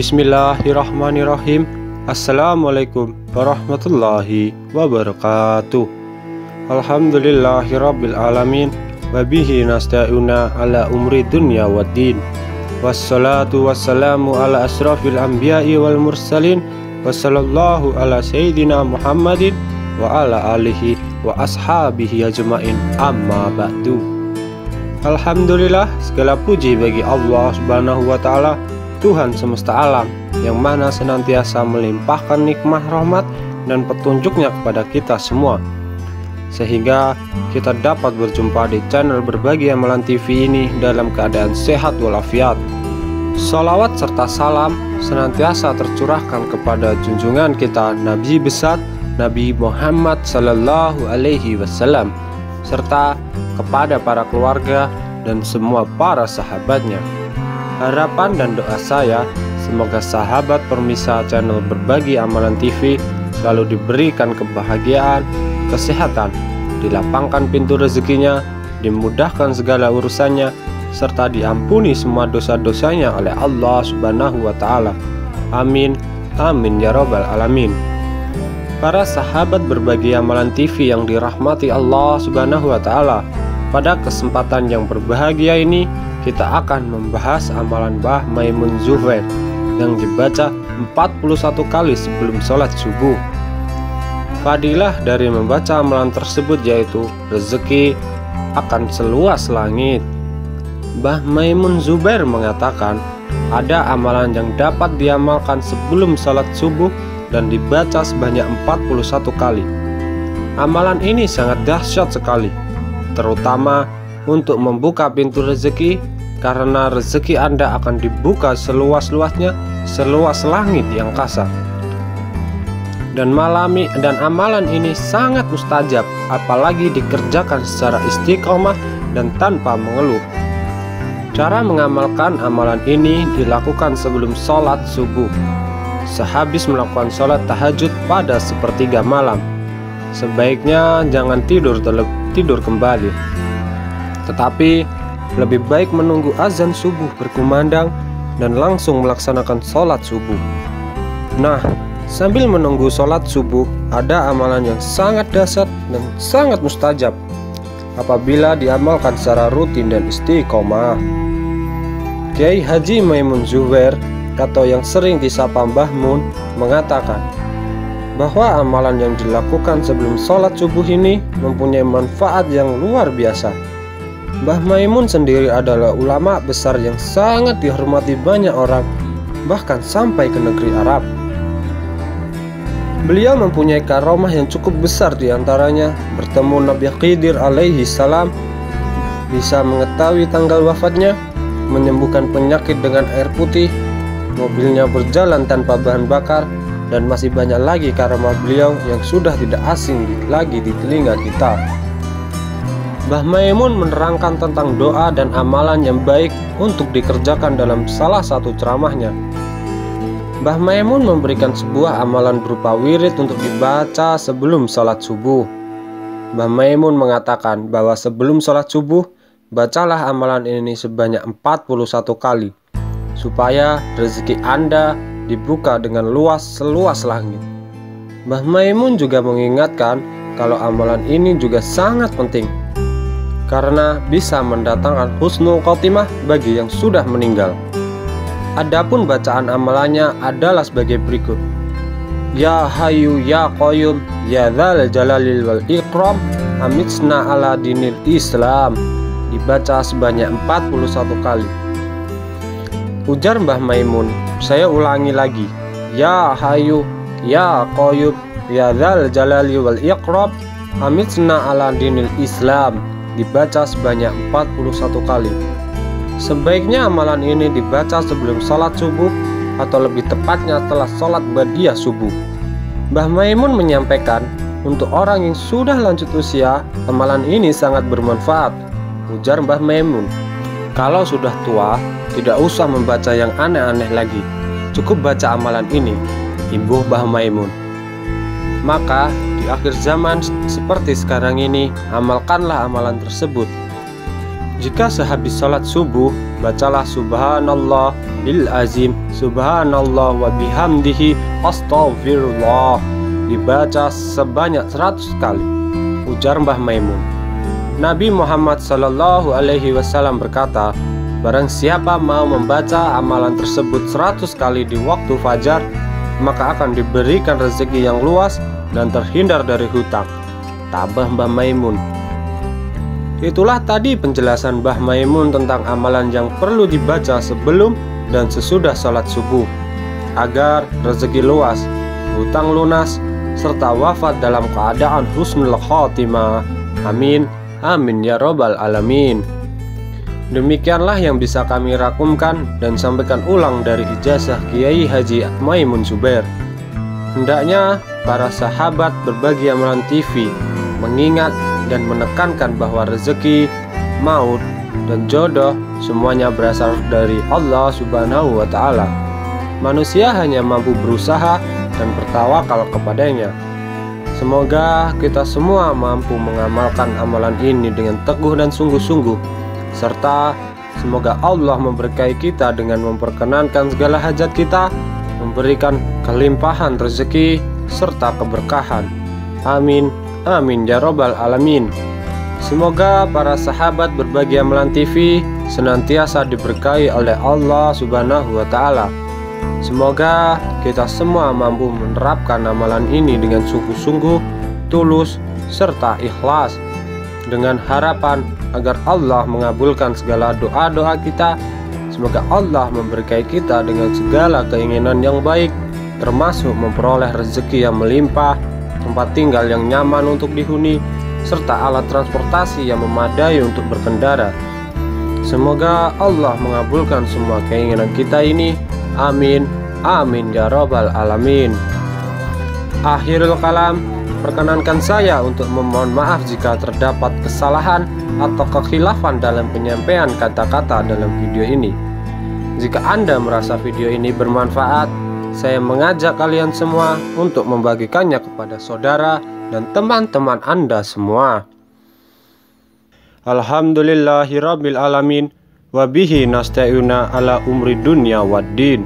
Bismillahirrahmanirrahim. Assalamualaikum warahmatullahi wabarakatuh. Alhamdulillahirabbil alamin wa bihi nasta'una ala umri dunya waddin. Wassalatu wassalamu ala asrafil anbiya'i wal mursalin. Wassallallahu ala sayyidina Muhammadin wa ala alihi wa ashabihi ajma'in. Amma ba'du. Alhamdulillah, segala puji bagi Allah Subhanahu wa taala, Tuhan semesta alam, yang mana senantiasa melimpahkan nikmat rahmat dan petunjuknya kepada kita semua, sehingga kita dapat berjumpa di channel Berbagi Amalan TV ini dalam keadaan sehat walafiat. Salawat serta salam senantiasa tercurahkan kepada junjungan kita Nabi besar Nabi Muhammad Sallallahu Alaihi Wasallam, serta kepada para keluarga dan semua para sahabatnya. Harapan dan doa saya, semoga sahabat permisa channel Berbagi Amalan TV selalu diberikan kebahagiaan, kesehatan, dilapangkan pintu rezekinya, dimudahkan segala urusannya, serta diampuni semua dosa-dosanya oleh Allah Subhanahu wa taala. Amin, amin ya rabbal alamin. Para sahabat Berbagi Amalan TV yang dirahmati Allah Subhanahu wa taala, pada kesempatan yang berbahagia ini kita akan membahas amalan Mbah Maimun Zubair yang dibaca 41 kali sebelum sholat subuh. Fadilah dari membaca amalan tersebut yaitu rezeki akan seluas langit. Mbah Maimun Zubair mengatakan ada amalan yang dapat diamalkan sebelum sholat subuh dan dibaca sebanyak 41 kali. Amalan ini sangat dahsyat sekali, terutama untuk membuka pintu rezeki, karena rezeki Anda akan dibuka seluas-luasnya, seluas langit yang angkasa. Dan amalan ini sangat mustajab, apalagi dikerjakan secara istiqomah dan tanpa mengeluh. Cara mengamalkan amalan ini dilakukan sebelum sholat subuh, sehabis melakukan sholat tahajud pada sepertiga malam. Sebaiknya jangan tidur kembali, tetapi lebih baik menunggu azan subuh berkumandang dan langsung melaksanakan sholat subuh. Nah, sambil menunggu sholat subuh, ada amalan yang sangat dahsyat dan sangat mustajab apabila diamalkan secara rutin dan istiqomah. Kiai Haji Maimun Zubair, atau yang sering disapa Mbah Mun, mengatakan bahwa amalan yang dilakukan sebelum sholat subuh ini mempunyai manfaat yang luar biasa. Mbah Maimun sendiri adalah ulama besar yang sangat dihormati banyak orang, bahkan sampai ke negeri Arab. Beliau mempunyai karomah yang cukup besar, diantaranya bertemu Nabi Khidir alaihi salam, bisa mengetahui tanggal wafatnya, menyembuhkan penyakit dengan air putih, mobilnya berjalan tanpa bahan bakar, dan masih banyak lagi karomah beliau yang sudah tidak asing lagi di telinga kita. Mbah Maimun menerangkan tentang doa dan amalan yang baik untuk dikerjakan dalam salah satu ceramahnya. Mbah Maimun memberikan sebuah amalan berupa wirid untuk dibaca sebelum sholat subuh. Mbah Maimun mengatakan bahwa sebelum sholat subuh, bacalah amalan ini sebanyak 41 kali, supaya rezeki Anda dibuka dengan luas seluas langit. Mbah Maimun juga mengingatkan kalau amalan ini juga sangat penting, karena bisa mendatangkan husnul khotimah bagi yang sudah meninggal. Adapun bacaan amalannya adalah sebagai berikut: Ya Hayyu Ya Qayyum Ya Dzal Jalalil wal Ikram Amitsna ala dinil Islam, dibaca sebanyak 41 kali. Ujar Mbah Maimun, saya ulangi lagi: Ya Hayyu Ya Qayyum Ya Dzal Jalalil wal Ikram Amitsna ala dinil Islam, dibaca sebanyak 41 kali. Sebaiknya amalan ini dibaca sebelum sholat subuh, atau lebih tepatnya setelah sholat ba'diyah subuh. Mbah Maimun menyampaikan, untuk orang yang sudah lanjut usia, amalan ini sangat bermanfaat. Ujar Mbah Maimun, kalau sudah tua, tidak usah membaca yang aneh-aneh lagi, cukup baca amalan ini, imbuh Mbah Maimun. Maka di akhir zaman seperti sekarang ini, amalkanlah amalan tersebut. Jika sehabis sholat subuh bacalah subhanallah bil azim, subhanallah wa bihamdihi, astaghfirullah. Dibaca sebanyak 100 kali, ujar Mbah Maimun. Nabi Muhammad Sallallahu Alaihi Wasallam berkata, barang siapa mau membaca amalan tersebut 100 kali di waktu fajar, maka akan diberikan rezeki yang luas dan terhindar dari hutang. Tabah Mbah Maimun. Itulah tadi penjelasan Mbah Maimun tentang amalan yang perlu dibaca sebelum dan sesudah sholat subuh, agar rezeki luas, hutang lunas, serta wafat dalam keadaan husnul khotimah. Amin, amin ya robbal alamin. Demikianlah yang bisa kami rangkumkan dan sampaikan ulang dari ijazah Kiai Haji Maimun Zubair. Hendaknya para sahabat berbagi amalan TV mengingat dan menekankan bahwa rezeki, maut, dan jodoh semuanya berasal dari Allah Subhanahu wa Ta'ala. Manusia hanya mampu berusaha dan bertawakal kepadanya. Semoga kita semua mampu mengamalkan amalan ini dengan teguh dan sungguh-sungguh, serta semoga Allah memberkahi kita dengan memperkenankan segala hajat kita, memberikan kelimpahan rezeki serta keberkahan. Amin, amin ya robbal alamin. Semoga para sahabat berbagi amalan TV senantiasa diberkahi oleh Allah Subhanahu wa Ta'ala. Semoga kita semua mampu menerapkan amalan ini dengan sungguh-sungguh, tulus, serta ikhlas, dengan harapan agar Allah mengabulkan segala doa-doa kita. Semoga Allah memberkahi kita dengan segala keinginan yang baik, termasuk memperoleh rezeki yang melimpah, tempat tinggal yang nyaman untuk dihuni, serta alat transportasi yang memadai untuk berkendara. Semoga Allah mengabulkan semua keinginan kita ini. Amin, amin ya robbal alamin. Akhirul kalam, perkenankan saya untuk memohon maaf jika terdapat kesalahan atau kekhilafan dalam penyampaian kata-kata dalam video ini. Jika Anda merasa video ini bermanfaat, saya mengajak kalian semua untuk membagikannya kepada saudara dan teman-teman Anda semua. Alhamdulillahirabbil alamin, wa bihi nasta'ina ala umri dunya waddin.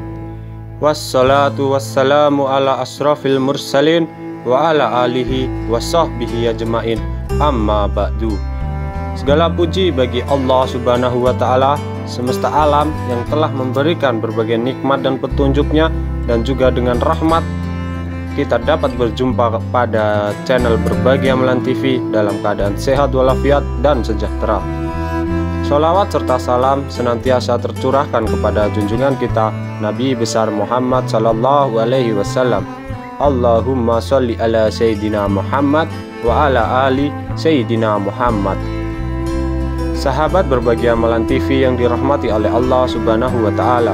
Wassalatu wassalamu ala asrafil mursalin wa ala alihi wa sahbihi ajmain. Amma ba'du. Segala puji bagi Allah Subhanahu wa Ta'ala semesta alam yang telah memberikan berbagai nikmat dan petunjuknya, dan juga dengan rahmat kita dapat berjumpa pada channel Berbagi Amalan TV dalam keadaan sehat walafiat dan sejahtera. Sholawat serta salam senantiasa tercurahkan kepada junjungan kita Nabi besar Muhammad Sallallahu Alaihi Wasallam. Allahumma sholli ala Sayyidina Muhammad wa ala ali Sayyidina Muhammad. Sahabat Berbagi Amalan TV yang dirahmati oleh Allah Subhanahu wa Ta'ala,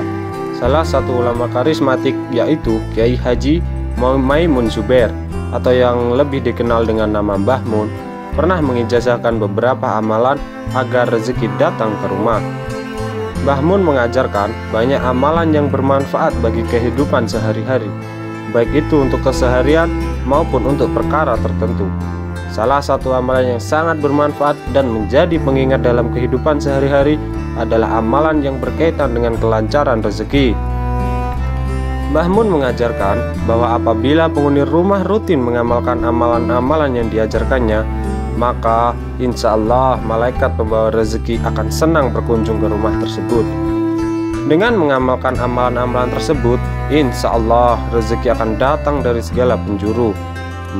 salah satu ulama karismatik yaitu Kiai Haji Maimun Zubair, atau yang lebih dikenal dengan nama Mbah Mun, pernah mengijazahkan beberapa amalan agar rezeki datang ke rumah. Mbah Mun mengajarkan banyak amalan yang bermanfaat bagi kehidupan sehari-hari, baik itu untuk keseharian maupun untuk perkara tertentu. Salah satu amalan yang sangat bermanfaat dan menjadi pengingat dalam kehidupan sehari-hari adalah amalan yang berkaitan dengan kelancaran rezeki. Mbah Mun mengajarkan bahwa apabila penghuni rumah rutin mengamalkan amalan-amalan yang diajarkannya, maka insya Allah malaikat pembawa rezeki akan senang berkunjung ke rumah tersebut. Dengan mengamalkan amalan-amalan tersebut, insya Allah rezeki akan datang dari segala penjuru,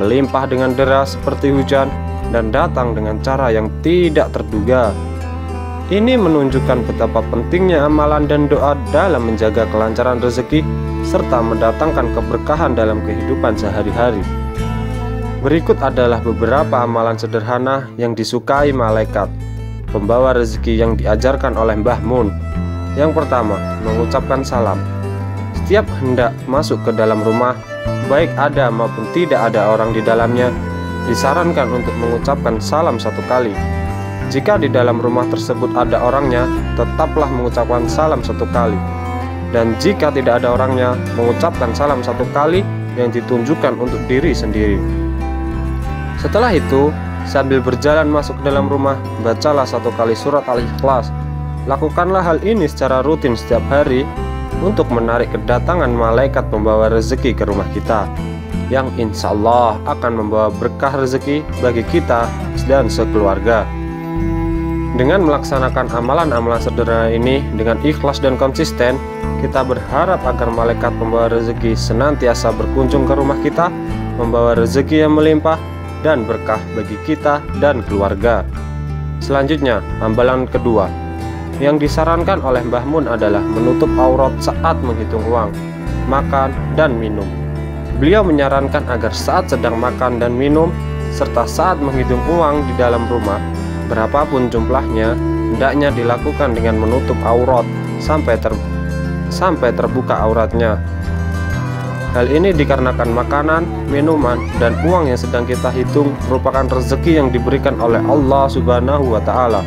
melimpah dengan deras seperti hujan, dan datang dengan cara yang tidak terduga. Ini menunjukkan betapa pentingnya amalan dan doa dalam menjaga kelancaran rezeki serta mendatangkan keberkahan dalam kehidupan sehari-hari. Berikut adalah beberapa amalan sederhana yang disukai malaikat pembawa rezeki yang diajarkan oleh Mbah Mun. Yang pertama, mengucapkan salam. Setiap hendak masuk ke dalam rumah, baik ada maupun tidak ada orang di dalamnya, disarankan untuk mengucapkan salam 1 kali. Jika di dalam rumah tersebut ada orangnya, tetaplah mengucapkan salam 1 kali. Dan jika tidak ada orangnya, mengucapkan salam 1 kali yang ditunjukkan untuk diri sendiri. Setelah itu, sambil berjalan masuk ke dalam rumah, bacalah 1 kali surat Al-Ikhlas. Lakukanlah hal ini secara rutin setiap hari untuk menarik kedatangan malaikat pembawa rezeki ke rumah kita, yang insya Allah akan membawa berkah rezeki bagi kita dan sekeluarga. Dengan melaksanakan amalan-amalan sederhana ini dengan ikhlas dan konsisten, kita berharap agar malaikat pembawa rezeki senantiasa berkunjung ke rumah kita, membawa rezeki yang melimpah dan berkah bagi kita dan keluarga. Selanjutnya, amalan kedua yang disarankan oleh Mbah Mun adalah menutup aurat saat menghitung uang, makan, dan minum. Beliau menyarankan agar saat sedang makan dan minum, serta saat menghitung uang di dalam rumah, berapapun jumlahnya, hendaknya dilakukan dengan menutup aurat sampai terbuka auratnya. Hal ini dikarenakan makanan, minuman, dan uang yang sedang kita hitung merupakan rezeki yang diberikan oleh Allah Subhanahu wa Ta'ala.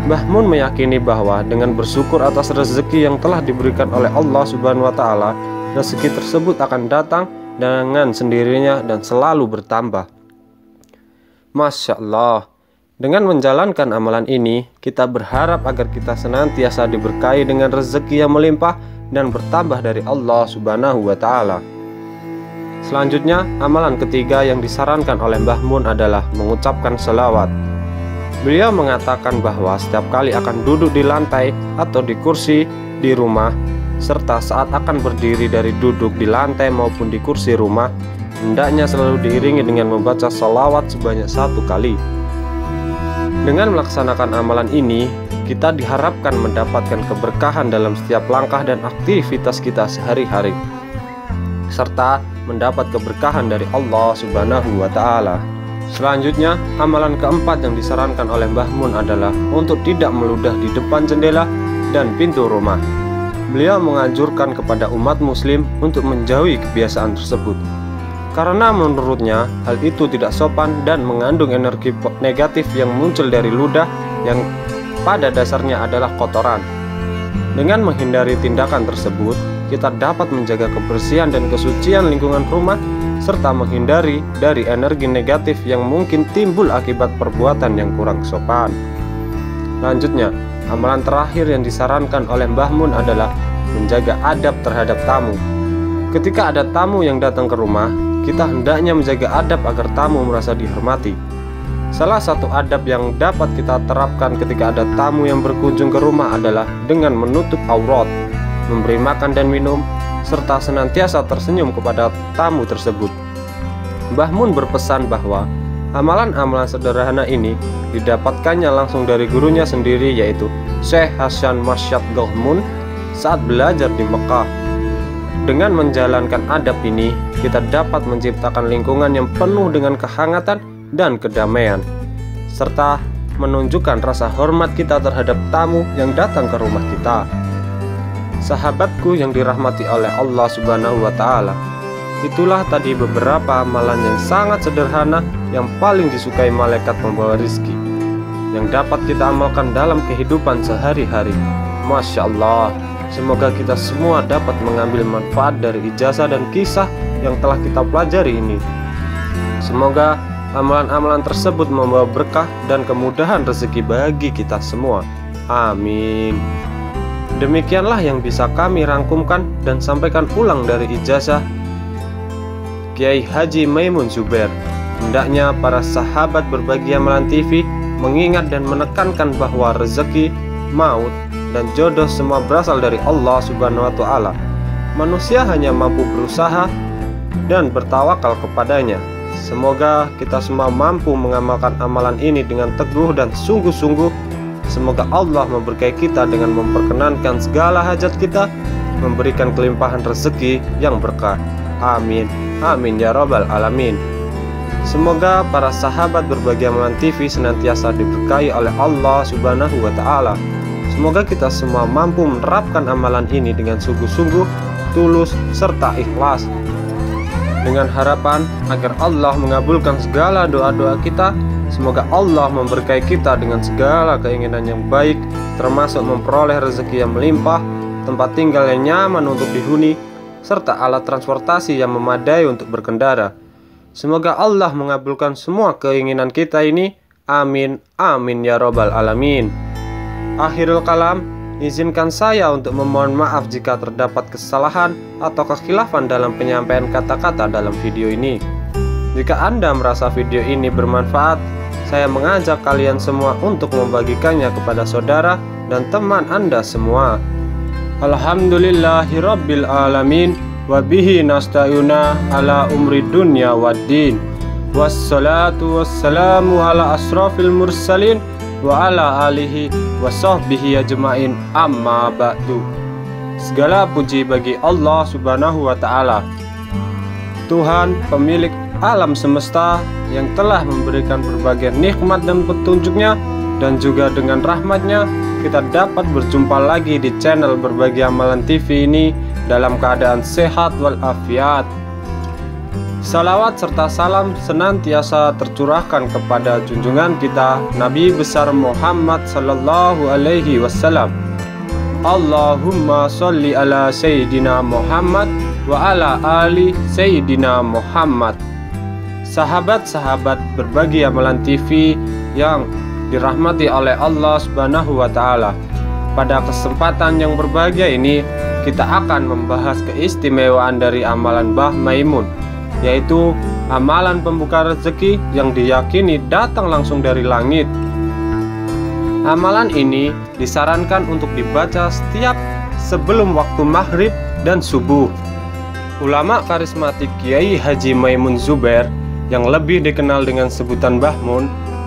Mbah Mun meyakini bahwa dengan bersyukur atas rezeki yang telah diberikan oleh Allah Subhanahu wa Ta'ala, rezeki tersebut akan datang dengan sendirinya dan selalu bertambah. Masya Allah. Dengan menjalankan amalan ini, kita berharap agar kita senantiasa diberkahi dengan rezeki yang melimpah dan bertambah dari Allah Subhanahu wa Ta'ala. Selanjutnya, amalan ketiga yang disarankan oleh Mbah Mun adalah mengucapkan selawat. Beliau mengatakan bahwa setiap kali akan duduk di lantai atau di kursi di rumah, serta saat akan berdiri dari duduk di lantai maupun di kursi rumah, hendaknya selalu diiringi dengan membaca salawat sebanyak 1 kali. Dengan melaksanakan amalan ini, kita diharapkan mendapatkan keberkahan dalam setiap langkah dan aktivitas kita sehari-hari, serta mendapat keberkahan dari Allah Subhanahu wa Ta'ala. Selanjutnya, amalan keempat yang disarankan oleh Mbah Mun adalah untuk tidak meludah di depan jendela dan pintu rumah. Beliau menganjurkan kepada umat muslim untuk menjauhi kebiasaan tersebut, karena menurutnya hal itu tidak sopan dan mengandung energi negatif yang muncul dari ludah yang pada dasarnya adalah kotoran. Dengan menghindari tindakan tersebut, kita dapat menjaga kebersihan dan kesucian lingkungan rumah, serta menghindari dari energi negatif yang mungkin timbul akibat perbuatan yang kurang sopan. Lanjutnya, amalan terakhir yang disarankan oleh Mbah Mun adalah menjaga adab terhadap tamu. Ketika ada tamu yang datang ke rumah, kita hendaknya menjaga adab agar tamu merasa dihormati. Salah satu adab yang dapat kita terapkan ketika ada tamu yang berkunjung ke rumah adalah dengan menutup aurat, memberi makan dan minum, serta senantiasa tersenyum kepada tamu tersebut. Mbah Mun berpesan bahwa amalan-amalan sederhana ini didapatkannya langsung dari gurunya sendiri, yaitu Syekh Hasan Masyad Gahmun saat belajar di Mekah. Dengan menjalankan adab ini, kita dapat menciptakan lingkungan yang penuh dengan kehangatan dan kedamaian, serta menunjukkan rasa hormat kita terhadap tamu yang datang ke rumah kita. Sahabatku yang dirahmati oleh Allah Subhanahu wa Ta'ala, itulah tadi beberapa amalan yang sangat sederhana yang paling disukai malaikat pembawa rizki, yang dapat kita amalkan dalam kehidupan sehari-hari. Masya Allah, semoga kita semua dapat mengambil manfaat dari ijazah dan kisah yang telah kita pelajari ini. Semoga amalan-amalan tersebut membawa berkah dan kemudahan rezeki bagi kita semua. Amin. Demikianlah yang bisa kami rangkumkan dan sampaikan ulang dari ijazah Kiai Haji Maimun Zubair. Hendaknya para sahabat Berbagi Amalan TV mengingat dan menekankan bahwa rezeki, maut, dan jodoh semua berasal dari Allah Subhanahu wa Ta'ala. Manusia hanya mampu berusaha dan bertawakal kepadanya. Semoga kita semua mampu mengamalkan amalan ini dengan teguh dan sungguh-sungguh. Semoga Allah memberkahi kita dengan memperkenankan segala hajat kita, memberikan kelimpahan rezeki yang berkah. Amin. Amin ya rabbal alamin. Semoga para sahabat Berbagi Amalan TV senantiasa diberkahi oleh Allah Subhanahu wa Ta'ala. Semoga kita semua mampu menerapkan amalan ini dengan sungguh-sungguh, tulus, serta ikhlas, dengan harapan agar Allah mengabulkan segala doa-doa kita. Semoga Allah memberkahi kita dengan segala keinginan yang baik, termasuk memperoleh rezeki yang melimpah, tempat tinggal yang nyaman untuk dihuni, serta alat transportasi yang memadai untuk berkendara. Semoga Allah mengabulkan semua keinginan kita ini. Amin. Amin ya rabbal alamin. Akhirul kalam, izinkan saya untuk memohon maaf jika terdapat kesalahan atau kekhilafan dalam penyampaian kata-kata dalam video ini. Jika Anda merasa video ini bermanfaat, saya mengajak kalian semua untuk membagikannya kepada saudara dan teman Anda semua. Alhamdulillahirabbil alamin, wa bihi nasta'ina ala umri dunya waddin. Wassalatu wassalamu ala asrafil mursalin wa ala alihi wa sahbihi ajma'in, amma ba'du. Segala puji bagi Allah subhanahu wa ta'ala, Tuhan pemilik alam semesta yang telah memberikan berbagai nikmat dan petunjuknya, dan juga dengan rahmatnya kita dapat berjumpa lagi di channel Berbagi Amalan TV ini dalam keadaan sehat walafiat. Salawat serta salam senantiasa tercurahkan kepada junjungan kita Nabi besar Muhammad sallallahu alaihi wasallam. Allahumma sholli ala Sayyidina Muhammad wa ala ali Sayyidina Muhammad. Sahabat-sahabat Berbagi Amalan TV yang dirahmati oleh Allah Subhanahu wa ta'ala, pada kesempatan yang berbahagia ini kita akan membahas keistimewaan dari amalan Mbah Maimun, yaitu amalan pembuka rezeki yang diyakini datang langsung dari langit. Amalan ini disarankan untuk dibaca setiap sebelum waktu maghrib dan subuh. Ulama karismatik Kiai Haji Maimun Zubair yang lebih dikenal dengan sebutan Mbah Mun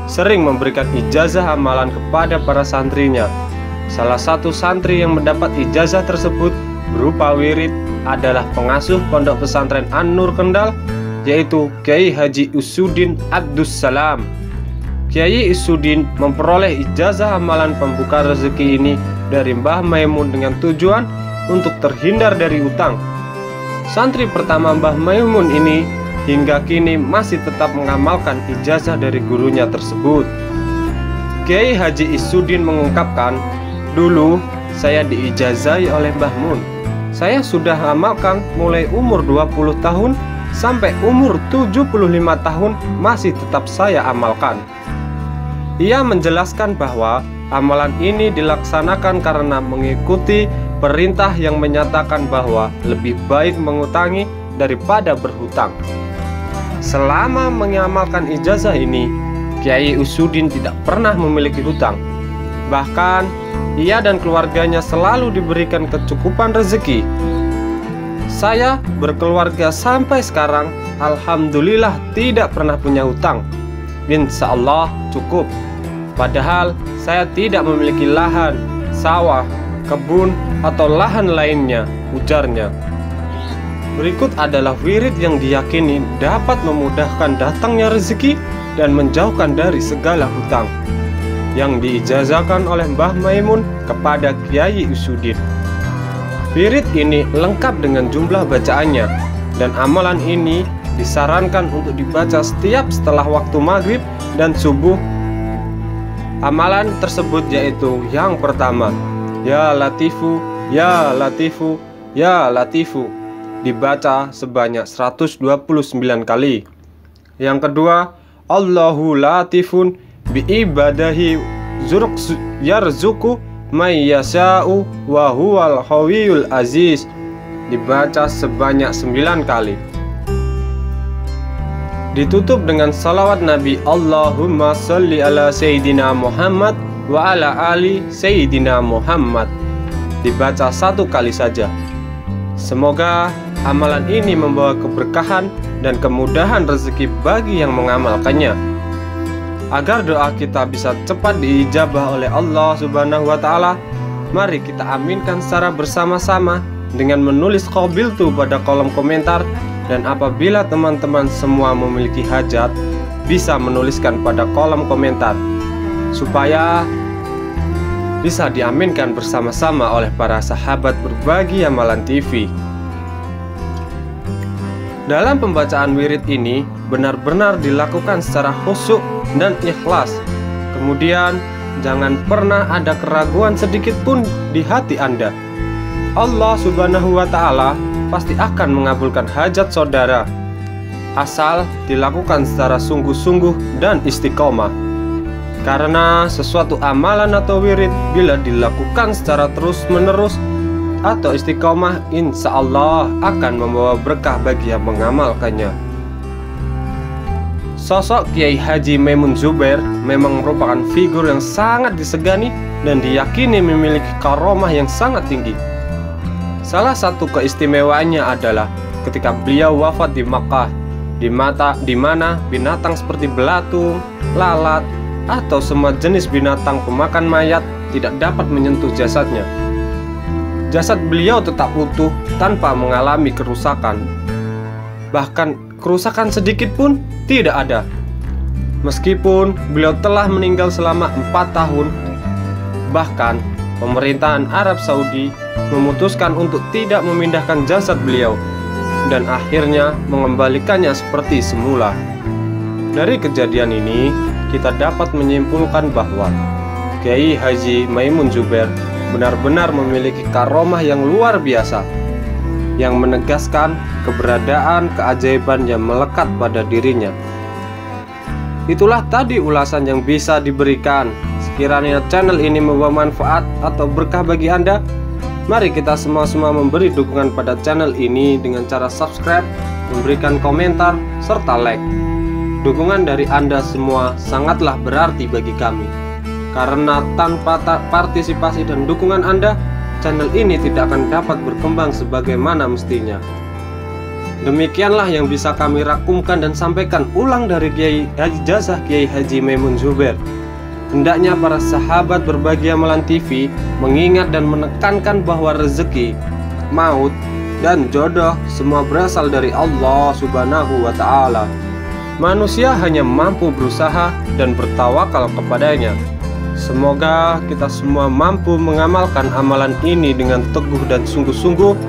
sering memberikan ijazah amalan kepada para santrinya. Salah satu santri yang mendapat ijazah tersebut berupa wirid adalah pengasuh pondok pesantren An-Nur Kendal, yaitu Kiai Haji Isuddin Abdus Salam. Kiai Isuddin memperoleh ijazah amalan pembuka rezeki ini dari Mbah Maimun dengan tujuan untuk terhindar dari utang. Santri pertama Mbah Maimun ini hingga kini masih tetap mengamalkan ijazah dari gurunya tersebut. Kiai Haji Isuddin mengungkapkan, "Dulu saya diijazai oleh Mbah Mun. Saya sudah amalkan mulai umur 20 tahun sampai umur 75 tahun masih tetap saya amalkan." Ia menjelaskan bahwa amalan ini dilaksanakan karena mengikuti perintah yang menyatakan bahwa lebih baik mengutangi daripada berhutang. Selama mengamalkan ijazah ini, Kiai Isuddin tidak pernah memiliki hutang. Bahkan, ia dan keluarganya selalu diberikan kecukupan rezeki. Saya berkeluarga sampai sekarang, alhamdulillah tidak pernah punya hutang. Insya Allah cukup. Padahal saya tidak memiliki lahan, sawah, kebun, atau lahan lainnya, ujarnya. Berikut adalah wirid yang diyakini dapat memudahkan datangnya rezeki dan menjauhkan dari segala hutang, yang diijazahkan oleh Mbah Maimun kepada Kiai Isuddin. Wirid ini lengkap dengan jumlah bacaannya, dan amalan ini disarankan untuk dibaca setiap setelah waktu maghrib dan subuh. Amalan tersebut yaitu yang pertama, Ya Latifu, Ya Latifu, Ya Latifu, dibaca sebanyak 129 kali. Yang kedua, Allahu latifun bi ibadahi yarzuku may yasha'u wa huwal hawiyul aziz, dibaca sebanyak 9 kali. Ditutup dengan salawat Nabi Allahumma sholli ala Sayyidina Muhammad wa ala ali Sayyidina Muhammad, dibaca 1 kali saja. Semoga amalan ini membawa keberkahan dan kemudahan rezeki bagi yang mengamalkannya. Agar doa kita bisa cepat diijabah oleh Allah Subhanahu wa ta'ala, mari kita aminkan secara bersama-sama dengan menulis qabiltu pada kolom komentar. Dan apabila teman-teman semua memiliki hajat, bisa menuliskan pada kolom komentar supaya bisa diaminkan bersama-sama oleh para sahabat Berbagi Amalan TV. Dalam pembacaan wirid ini benar-benar dilakukan secara khusyuk dan ikhlas. Kemudian jangan pernah ada keraguan sedikit pun di hati Anda. Allah Subhanahu wa ta'ala pasti akan mengabulkan hajat saudara, asal dilakukan secara sungguh-sungguh dan istiqomah. Karena sesuatu amalan atau wirid bila dilakukan secara terus-menerus atau istiqomah, insya Allah akan membawa berkah bagi yang mengamalkannya. Sosok Kiai Haji Maimun Zubair memang merupakan figur yang sangat disegani dan diyakini memiliki karomah yang sangat tinggi. Salah satu keistimewaannya adalah ketika beliau wafat di Makkah, di mana binatang seperti belatung, lalat, atau semua jenis binatang pemakan mayat tidak dapat menyentuh jasadnya. Jasad beliau tetap utuh tanpa mengalami kerusakan. Bahkan kerusakan sedikit pun tidak ada. Meskipun beliau telah meninggal selama 4 tahun, bahkan pemerintahan Arab Saudi memutuskan untuk tidak memindahkan jasad beliau dan akhirnya mengembalikannya seperti semula. Dari kejadian ini, kita dapat menyimpulkan bahwa Kiai Haji Maimun Zubair benar-benar memiliki karomah yang luar biasa, yang menegaskan keberadaan keajaiban yang melekat pada dirinya. Itulah tadi ulasan yang bisa diberikan. Sekiranya channel ini membawa manfaat atau berkah bagi Anda, mari kita semua memberi dukungan pada channel ini dengan cara subscribe, memberikan komentar, serta like. Dukungan dari Anda semua sangatlah berarti bagi kami, karena tanpa partisipasi dan dukungan Anda, channel ini tidak akan dapat berkembang sebagaimana mestinya. Demikianlah yang bisa kami rangkumkan dan sampaikan ulang dari Ijazah Kiai Haji Maimun Zubair. Hendaknya para sahabat Berbagi Amalan TV mengingat dan menekankan bahwa rezeki, maut, dan jodoh semua berasal dari Allah Subhanahu wa Ta'ala. Manusia hanya mampu berusaha dan bertawakal kepadanya. Semoga kita semua mampu mengamalkan amalan ini dengan teguh dan sungguh-sungguh.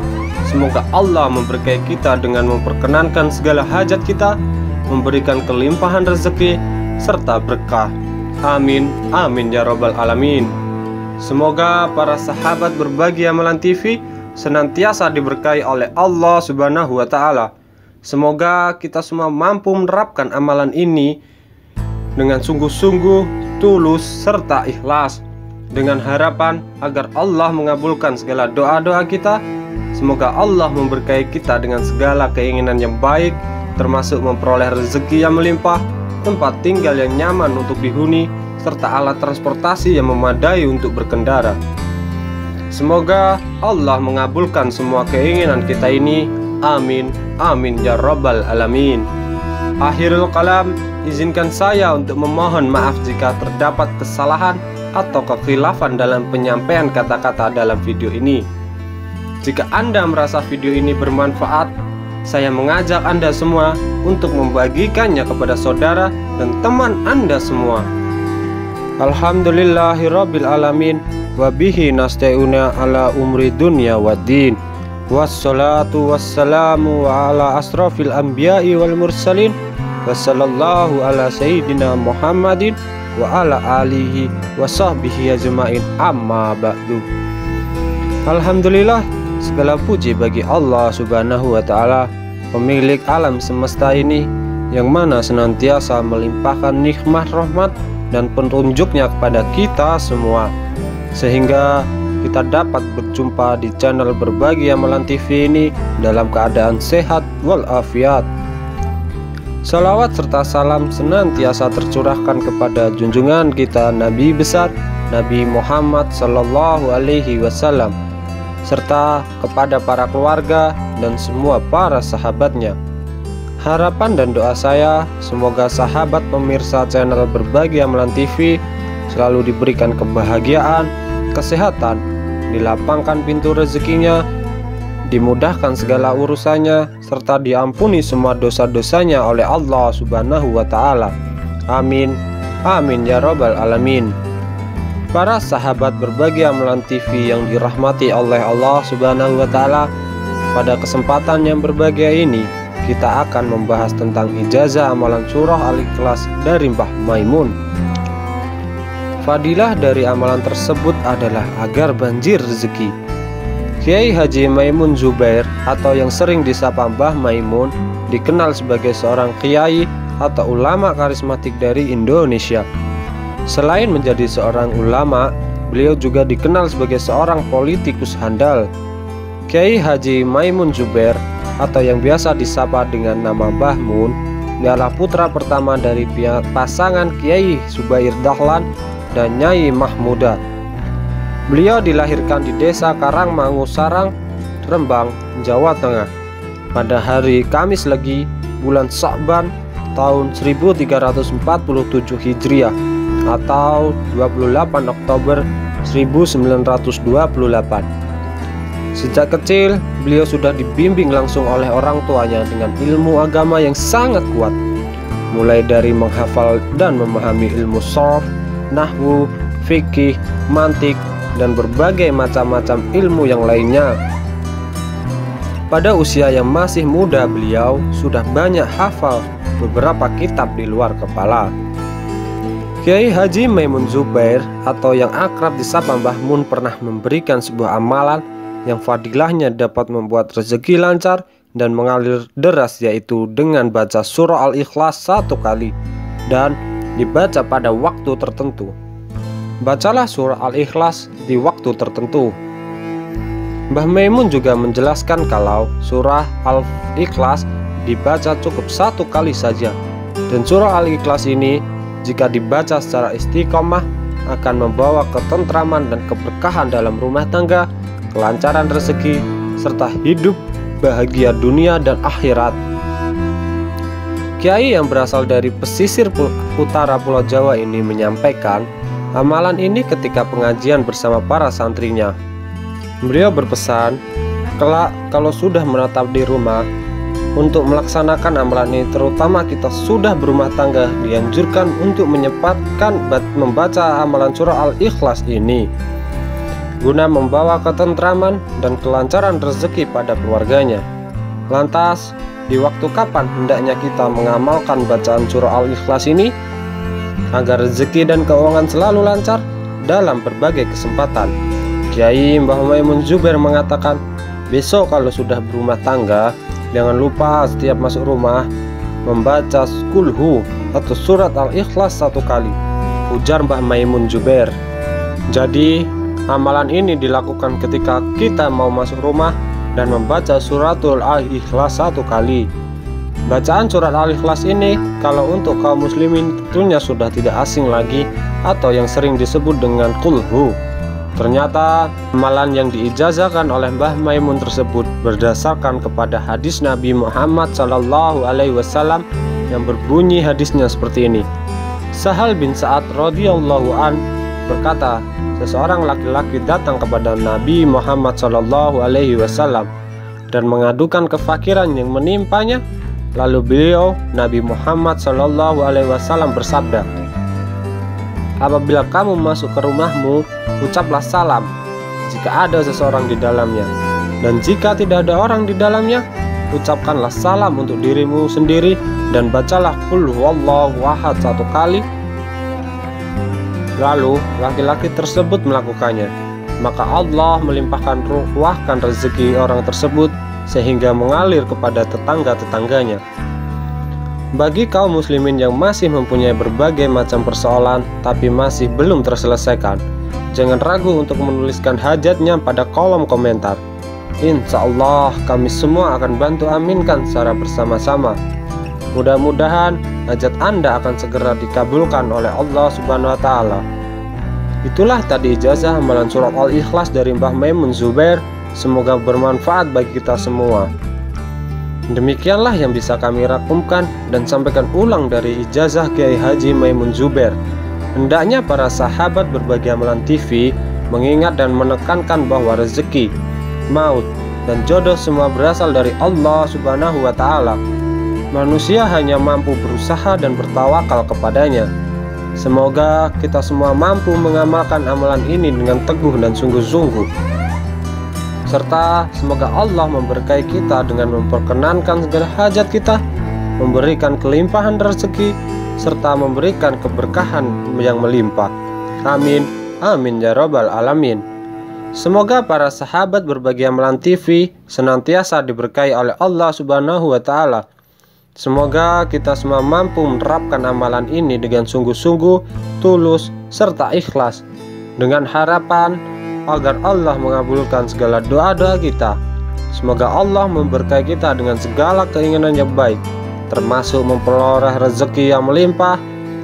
Semoga Allah memberkahi kita dengan memperkenankan segala hajat kita, memberikan kelimpahan rezeki serta berkah. Amin, amin ya rabbal alamin. Semoga para sahabat Berbagi Amalan TV senantiasa diberkahi oleh Allah Subhanahu wa Ta'ala. Semoga kita semua mampu menerapkan amalan ini dengan sungguh-sungguh, tulus, serta ikhlas, dengan harapan agar Allah mengabulkan segala doa-doa kita. Semoga Allah memberkahi kita dengan segala keinginan yang baik, termasuk memperoleh rezeki yang melimpah, tempat tinggal yang nyaman untuk dihuni, serta alat transportasi yang memadai untuk berkendara. Semoga Allah mengabulkan semua keinginan kita ini. Amin, amin ya rabbal alamin. Akhirul kalam, izinkan saya untuk memohon maaf jika terdapat kesalahan atau kekhilafan dalam penyampaian kata-kata dalam video ini. Jika Anda merasa video ini bermanfaat, saya mengajak Anda semua untuk membagikannya kepada saudara dan teman Anda semua. Alhamdulillahirabbil alamin, wa bihi nasta'una ala umri dunya waddin. Wassalatu wassalamu ala asrafil anbiya'i wal mursalin, wassallallahu ala sayyidina Muhammadin wa ala alihi wa sahbihi ajma'in, amma ba'du. Alhamdulillah, segala puji bagi Allah Subhanahu wa Ta'ala, pemilik alam semesta ini, yang mana senantiasa melimpahkan nikmat, rahmat, dan petunjuknya kepada kita semua, sehingga kita dapat berjumpa di channel Berbagi Amalan TV ini dalam keadaan sehat walafiat. Salawat serta salam senantiasa tercurahkan kepada junjungan kita Nabi besar Nabi Muhammad Sallallahu Alaihi Wasallam, serta kepada para keluarga dan semua para sahabatnya. Harapan dan doa saya, semoga sahabat pemirsa channel Berbagi Amalan TV selalu diberikan kebahagiaan, kesehatan, dilapangkan pintu rezekinya, dimudahkan segala urusannya, serta diampuni semua dosa-dosanya oleh Allah Subhanahu wa Ta'ala. Amin, amin ya rabbal alamin. Para sahabat Berbagi Amalan TV yang dirahmati oleh Allah Subhanahu wa Ta'ala, pada kesempatan yang berbahagia ini kita akan membahas tentang ijazah amalan surah Al-Ikhlas dari Mbah Maimun. Fadilah dari amalan tersebut adalah agar banjir rezeki. Kiai Haji Maimun Zubair atau yang sering disapa Mbah Maimun dikenal sebagai seorang kiai atau ulama karismatik dari Indonesia. Selain menjadi seorang ulama, beliau juga dikenal sebagai seorang politikus handal. Kiai Haji Maimun Zubair atau yang biasa disapa dengan nama Mbah Mun adalah putra pertama dari pasangan Kiai Zubair Dahlan dan Nyai Mahmuda. Beliau dilahirkan di desa Karangmangu Sarang, Rembang, Jawa Tengah pada hari Kamis Legi bulan Sya'ban tahun 1347 Hijriah atau 28 Oktober 1928. Sejak kecil, beliau sudah dibimbing langsung oleh orang tuanya dengan ilmu agama yang sangat kuat, mulai dari menghafal dan memahami ilmu sharh, nahwu, fikih, mantik, dan berbagai macam-macam ilmu yang lainnya. Pada usia yang masih muda, beliau sudah banyak hafal beberapa kitab di luar kepala. Kiai Haji Maimun Zubair atau yang akrab disapa Mbah Mun pernah memberikan sebuah amalan yang fadilahnya dapat membuat rezeki lancar dan mengalir deras, yaitu dengan baca surah Al-Ikhlas 1 kali dan dibaca pada waktu tertentu. Bacalah surah Al-Ikhlas di waktu tertentu. Mbah Maimun juga menjelaskan kalau surah Al-Ikhlas dibaca cukup 1 kali saja, dan surah Al-Ikhlas ini jika dibaca secara istiqomah akan membawa ketentraman dan keberkahan dalam rumah tangga, kelancaran rezeki, serta hidup bahagia dunia dan akhirat. Kiai yang berasal dari pesisir utara Pulau Jawa ini menyampaikan amalan ini ketika pengajian bersama para santrinya. Beliau berpesan, kelak kalau sudah menetap di rumah, untuk melaksanakan amalan ini, terutama kita sudah berumah tangga, dianjurkan untuk menyempatkan membaca amalan surah Al-Ikhlas ini guna membawa ketentraman dan kelancaran rezeki pada keluarganya. Lantas, di waktu kapan hendaknya kita mengamalkan bacaan surah Al-Ikhlas ini agar rezeki dan keuangan selalu lancar dalam berbagai kesempatan? Kiai Mbah Maimun Zubair mengatakan, besok kalau sudah berumah tangga, jangan lupa setiap masuk rumah membaca kulhu atau surat Al-Ikhlas 1 kali, ujar Mbah Maimun Zubair. Jadi amalan ini dilakukan ketika kita mau masuk rumah dan membaca suratul Al-Ikhlas 1 kali. Bacaan surat Al-Ikhlas ini kalau untuk kaum muslimin tentunya sudah tidak asing lagi atau yang sering disebut dengan kulhu. Ternyata amalan yang diijazahkan oleh Mbah Maimun tersebut berdasarkan kepada hadis Nabi Muhammad SAW yang berbunyi hadisnya seperti ini. Sahal bin Sa'ad radhiyallahu an berkata, seseorang laki-laki datang kepada Nabi Muhammad SAW dan mengadukan kefakiran yang menimpanya. Lalu beliau, Nabi Muhammad SAW bersabda, apabila kamu masuk ke rumahmu, ucaplah salam jika ada seseorang di dalamnya, dan jika tidak ada orang di dalamnya, ucapkanlah salam untuk dirimu sendiri dan bacalah qul huwallahu ahad 1 kali. Lalu laki-laki tersebut melakukannya, maka Allah melimpahkan ruahkan rezeki orang tersebut sehingga mengalir kepada tetangga-tetangganya. Bagi kaum muslimin yang masih mempunyai berbagai macam persoalan tapi masih belum terselesaikan, jangan ragu untuk menuliskan hajatnya pada kolom komentar. Insya Allah kami semua akan bantu aminkan secara bersama-sama. Mudah-mudahan hajat Anda akan segera dikabulkan oleh Allah Subhanahu wa Ta'ala. Itulah tadi ijazah amalan surat Al-Ikhlas dari Mbah Maimun Zubair. Semoga bermanfaat bagi kita semua. Demikianlah yang bisa kami rangkumkan dan sampaikan ulang dari ijazah Kiai Haji Maimun Zubair. Hendaknya para sahabat berbagi amalan TV mengingat dan menekankan bahwa rezeki, maut, dan jodoh semua berasal dari Allah Subhanahu wa Ta'ala. Manusia hanya mampu berusaha dan bertawakal kepadanya. Semoga kita semua mampu mengamalkan amalan ini dengan teguh dan sungguh-sungguh, serta semoga Allah memberkahi kita dengan memperkenankan segala hajat kita, memberikan kelimpahan rezeki, serta memberikan keberkahan yang melimpah. Amin, amin ya rabbal alamin. Semoga para sahabat berbagi amalan TV senantiasa diberkahi oleh Allah Subhanahu wa Ta'ala. Semoga kita semua mampu menerapkan amalan ini dengan sungguh-sungguh tulus serta ikhlas, dengan harapan agar Allah mengabulkan segala doa-doa kita. Semoga Allah memberkahi kita dengan segala keinginan yang baik, termasuk memperoleh rezeki yang melimpah,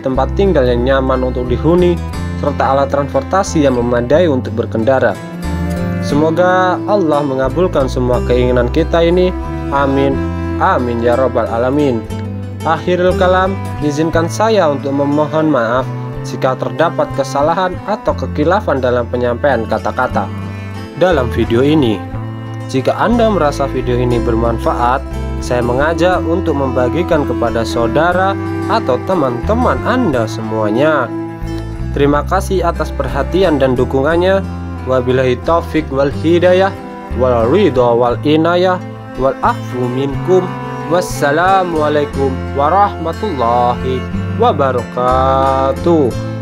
tempat tinggal yang nyaman untuk dihuni, serta alat transportasi yang memadai untuk berkendara. Semoga Allah mengabulkan semua keinginan kita ini. Amin. Amin ya rabbal alamin. Akhirul kalam, izinkan saya untuk memohon maaf jika terdapat kesalahan atau kekhilafan dalam penyampaian kata-kata dalam video ini. Jika Anda merasa video ini bermanfaat, saya mengajak untuk membagikan kepada saudara atau teman-teman Anda semuanya. Terima kasih atas perhatian dan dukungannya. Wabillahi taufik wal hidayah wal ridha wal inayah wal afu minkum. Wassalamualaikum warahmatullahi wabarakatuh.